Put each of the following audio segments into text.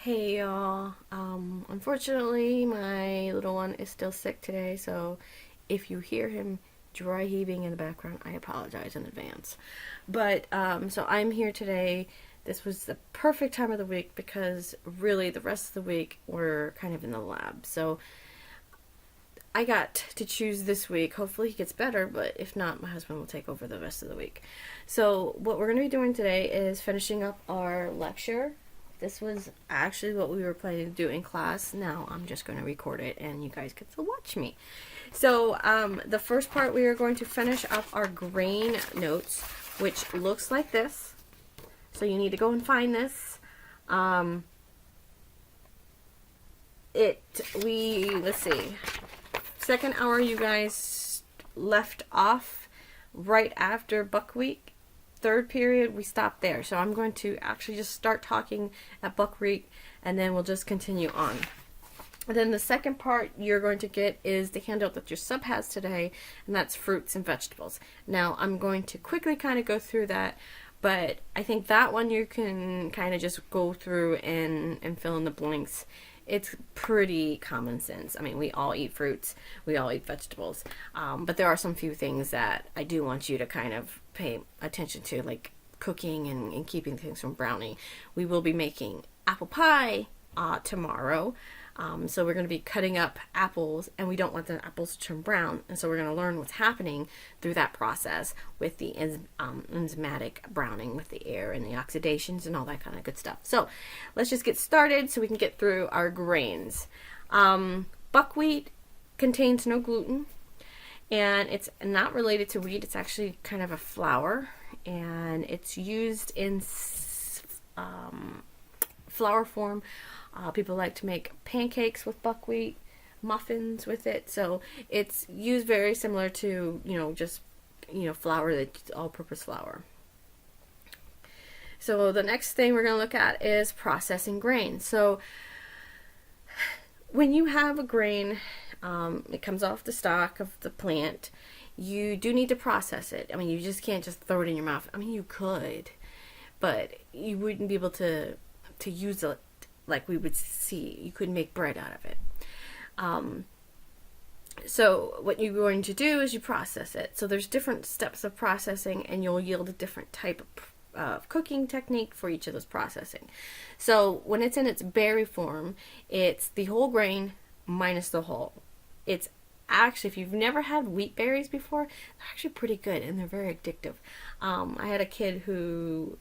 Hey y'all. Unfortunately, my little one is still sick today, so if you hear him dry heaving in the background, I apologize in advance. So I'm here today. This was the perfect time of the week because really the rest of the week we're kind of in the lab. So I got to choose this week. Hopefully he gets better, but if not, my husband will take over the rest of the week. So what we're going to be doing today is finishing up our lecture. This was actually what we were planning to do in class. Now I'm just going to record it and you guys get to watch me. So the first part, we are going to finish up our grain notes, which looks like this. So you need to go and find this. Let's see. Second hour, you guys left off right after buckwheat. Third period, we stopped there. So I'm going to actually just start talking at buckwheat and then we'll just continue on. And then the second part you're going to get is the handout that your sub has today, and that's fruits and vegetables. Now I'm going to quickly kind of go through that, but I think that one you can kind of just go through and fill in the blanks. It's pretty common sense. I mean, we all eat fruits, we all eat vegetables, but there are some few things that I do want you to kind of pay attention to, like cooking and keeping things from browning. We will be making apple pie tomorrow. So we're going to be cutting up apples, and we don't want the apples to turn brown, and so we're going to learn what's happening through that process with the enzymatic browning with the air and the oxidations and all that kind of good stuff. So let's just get started so we can get through our grains. Buckwheat contains no gluten, and it's not related to wheat. It's actually kind of a flour, and it's used in flour form. People like to make pancakes with buckwheat, muffins with it. So it's used very similar to, just, flour, that's all-purpose flour. So the next thing we're going to look at is processing grain. So when you have a grain, it comes off the stalk of the plant, you do need to process it. I mean, you just can't just throw it in your mouth. I mean, you could, but you wouldn't be able to use it like we would see. You couldn't make bread out of it. So what you're going to do is you process it. So there's different steps of processing, and you'll yield a different type of cooking technique for each of those processing. So when it's in its berry form, it's the whole grain minus the hull. It's actually, if you've never had wheat berries before, they're actually pretty good and they're very addictive. I had a kid whose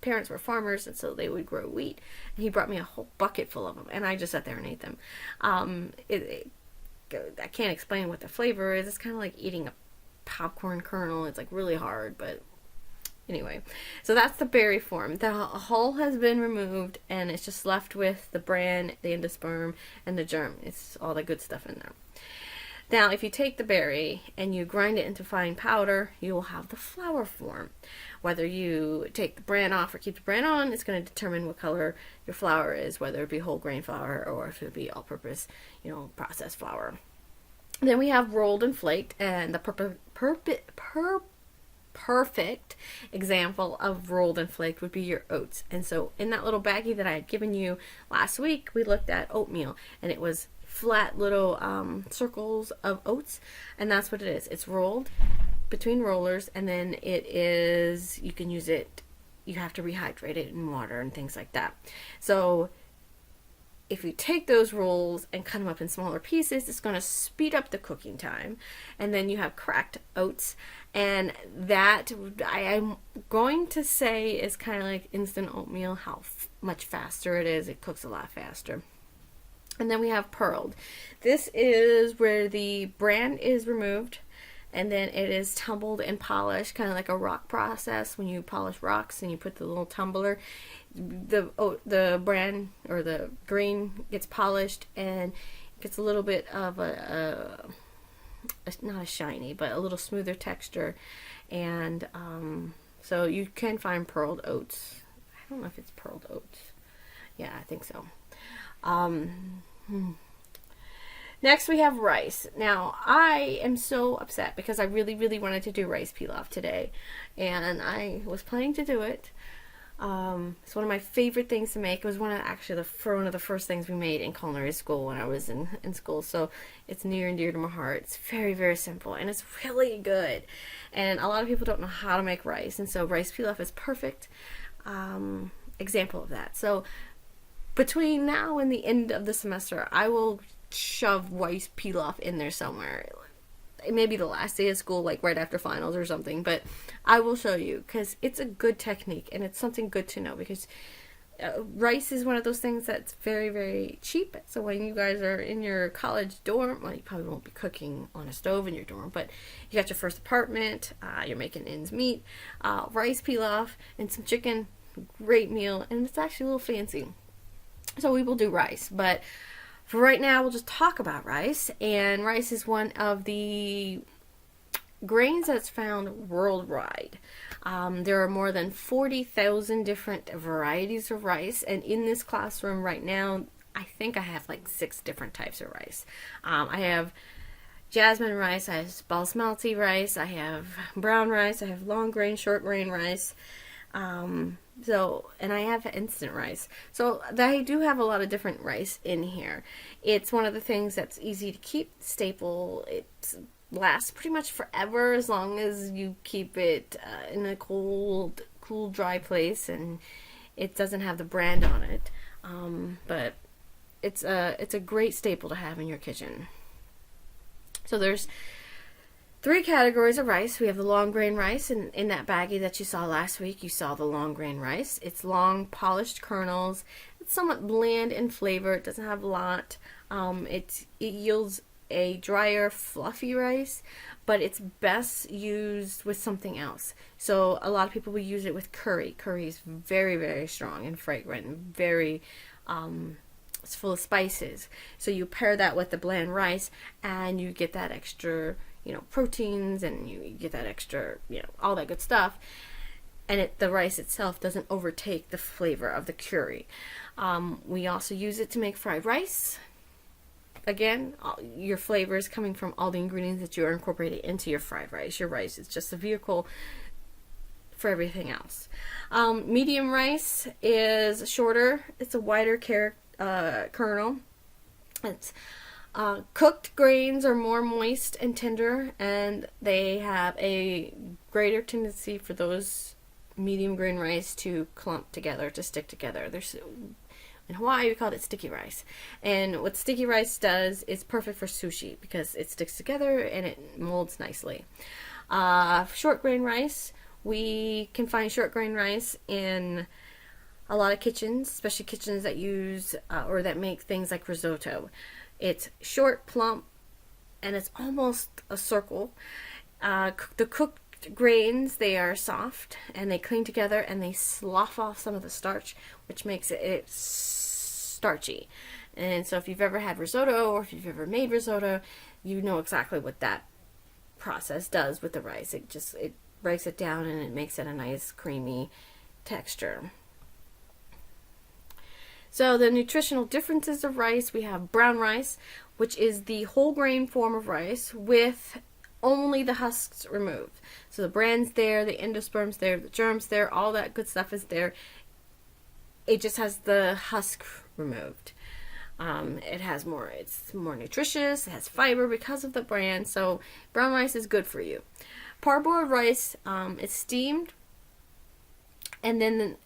parents were farmers, and so they would grow wheat, and he brought me a whole bucket full of them, and I just sat there and ate them. I can't explain what the flavor is. It's kind of like eating a popcorn kernel. It's like really hard, but anyway, so that's the berry form. The hull has been removed, and it's just left with the bran, the endosperm, and the germ. It's all the good stuff in there. Now, if you take the berry and you grind it into fine powder, you will have the flour form. Whether you take the bran off or keep the bran on, it's going to determine what color your flour is, whether it be whole grain flour or if it be all-purpose, processed flour. Then we have rolled and flaked, and the perfect example of rolled and flaked would be your oats. And so in that little baggie that I had given you last week, we looked at oatmeal, and it was flat little circles of oats, and that's what it is. It's rolled between rollers, and then you can use it, you have to rehydrate it in water and things like that. So if you take those rolls and cut them up in smaller pieces, it's going to speed up the cooking time. And then you have cracked oats, and that I'm going to say is kind of like instant oatmeal, how much faster it is. It cooks a lot faster. And then we have pearled. This is where the bran is removed, and then it is tumbled and polished, kind of like a rock process. When you polish rocks and you put the little tumbler, the bran or the grain gets polished and gets a little bit of not a shiny, but a little smoother texture. And so you can find pearled oats. I don't know if it's pearled oats. Yeah, I think so. Next we have rice. Now I am so upset because I really wanted to do rice pilaf today, and I was planning to do it, It's one of my favorite things to make. It was one of the first things we made in culinary school when I was in school. So it's near and dear to my heart. It's very, very simple and it's really good. And a lot of people don't know how to make rice, and so rice pilaf is perfect example of that. So between now and the end of the semester, I will shove rice pilaf in there somewhere. Maybe the last day of school, like right after finals or something, but I will show you because it's a good technique and it's something good to know, because rice is one of those things that's very, very cheap. So when you guys are in your college dorm, well, you probably won't be cooking on a stove in your dorm, but you got your first apartment, you're making ends meet, rice pilaf and some chicken, great meal, and it's actually a little fancy. So we will do rice, but for right now, we'll just talk about rice. And rice is one of the grains that's found worldwide. There are more than 40,000 different varieties of rice. And in this classroom right now, I think I have like 6 different types of rice. I have jasmine rice, I have basmati rice, I have brown rice, I have long grain, short grain rice. And I have instant rice. So I do have a lot of different rice in here. It's one of the things that's easy to keep, staple. It lasts pretty much forever as long as you keep it in a cool, dry place, and it doesn't have the brand on it. But it's a great staple to have in your kitchen. So there's 3 categories of rice. We have the long grain rice, and in that baggie that you saw last week, you saw the long grain rice. It's long, polished kernels. It's somewhat bland in flavor. It doesn't have a lot. It yields a drier, fluffy rice, but it's best used with something else. So a lot of people will use it with curry. Curry is very, very strong and fragrant and very it's full of spices. So you pair that with the bland rice, and you get that extra, proteins, and you get that extra, all that good stuff. And the rice itself doesn't overtake the flavor of the curry. We also use it to make fried rice. Again, your flavor is coming from all the ingredients that you are incorporating into your fried rice. Your rice is just a vehicle for everything else. Medium rice is shorter. It's a wider kernel. It's cooked grains are more moist and tender, and they have a greater tendency for those medium grain rice to clump together, to stick together. In Hawaii, we call it sticky rice. And what sticky rice does is perfect for sushi because it sticks together and it molds nicely. Short grain rice, we can find short grain rice in a lot of kitchens, especially kitchens that use or that make things like risotto. It's short, plump, and it's almost a circle. The cooked grains, they are soft and they cling together and they slough off some of the starch, which makes it starchy. And so if you've ever had risotto or if you've ever made risotto, you know exactly what that process does with the rice. It breaks it down and it makes it a nice creamy texture. So the nutritional differences of rice, we have brown rice, which is the whole grain form of rice with only the husks removed. So the bran's there, the endosperm's there, the germ's there, all that good stuff is there. It just has the husk removed. It's more nutritious, it has fiber because of the bran, so brown rice is good for you. Parboiled rice, it's steamed, and then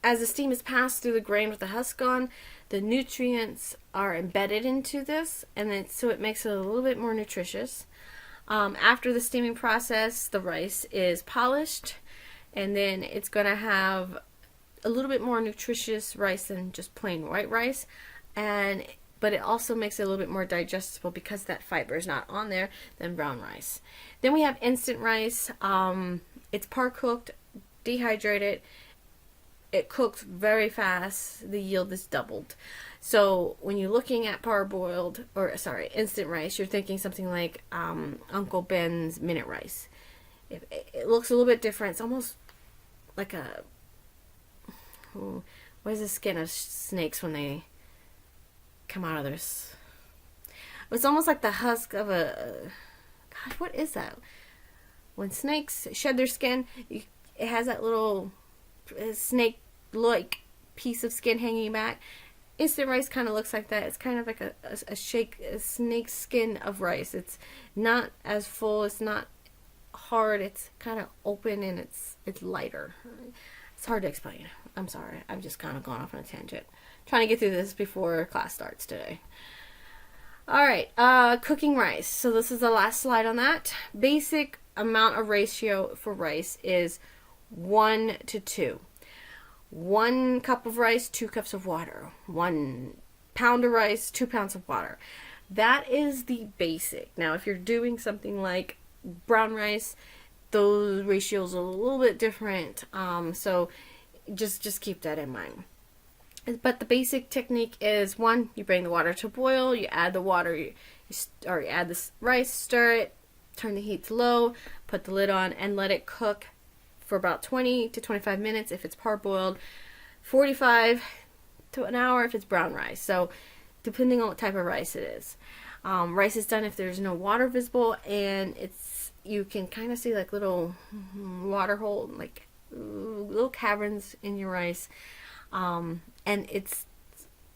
as the steam is passed through the grain with the husk on, the nutrients are embedded into this, and so it makes it a little bit more nutritious. After the steaming process, the rice is polished, and then it's going to have a little bit more nutritious rice than just plain white rice, but it also makes it a little bit more digestible because that fiber is not on there than brown rice. Then we have instant rice. It's par cooked, dehydrated. It cooks very fast. The yield is doubled. So when you're looking at instant rice, you're thinking something like Uncle Ben's minute rice. It looks a little bit different. It's almost like what is the skin of snakes when they come out of their... It's almost like the husk of gosh, what is that? When snakes shed their skin, it has that little snake-like piece of skin hanging back. Instant rice kind of looks like that. It's kind of like a snake skin of rice. It's not as full. It's not hard. It's kind of open, and it's lighter. It's hard to explain. I'm sorry. I've just kind of gone off on a tangent. Trying to get through this before class starts today. Alright, cooking rice. So this is the last slide on that. Basic amount of ratio for rice is 1 to 2. 1 cup of rice, 2 cups of water. 1 pound of rice, 2 pounds of water. That is the basic. Now, if you're doing something like brown rice, those ratios are a little bit different. So just keep that in mind. But the basic technique is, 1, you bring the water to boil, you add the water, you add the rice, stir it, turn the heat to low, put the lid on, and let it cook for about 20 to 25 minutes if it's parboiled, 45 to an hour if it's brown rice. So depending on what type of rice it is. Rice is done if there's no water visible, and you can kind of see like little water hole, like little caverns in your rice. And it's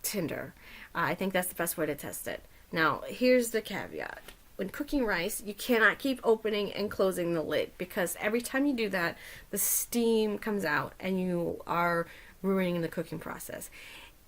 tender. I think that's the best way to test it. Now, here's the caveat. When cooking rice, you cannot keep opening and closing the lid, because every time you do that, the steam comes out and you are ruining the cooking process.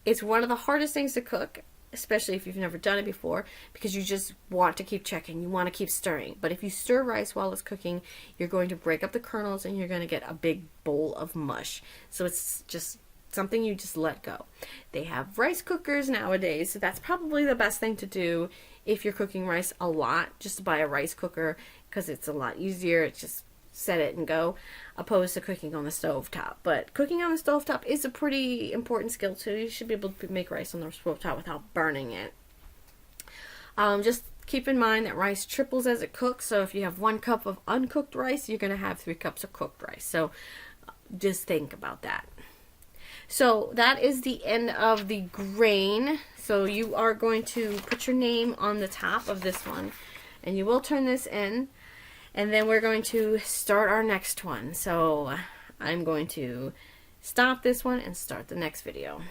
It's one of the hardest things to cook, especially if you've never done it before, because you just want to keep checking. You want to keep stirring. But if you stir rice while it's cooking, you're going to break up the kernels and you're going to get a big bowl of mush. So it's just something you just let go. They have rice cookers nowadays, so that's probably the best thing to do if you're cooking rice a lot, just to buy a rice cooker, because it's a lot easier. It's just set it and go, opposed to cooking on the stovetop. But cooking on the stovetop is a pretty important skill too. You should be able to make rice on the stovetop without burning it. Just keep in mind that rice triples as it cooks, so if you have 1 cup of uncooked rice, you're going to have 3 cups of cooked rice. So just think about that. So that is the end of the grain. So you are going to put your name on the top of this one, and you will turn this in, and then we're going to start our next one. So I'm going to stop this one and start the next video.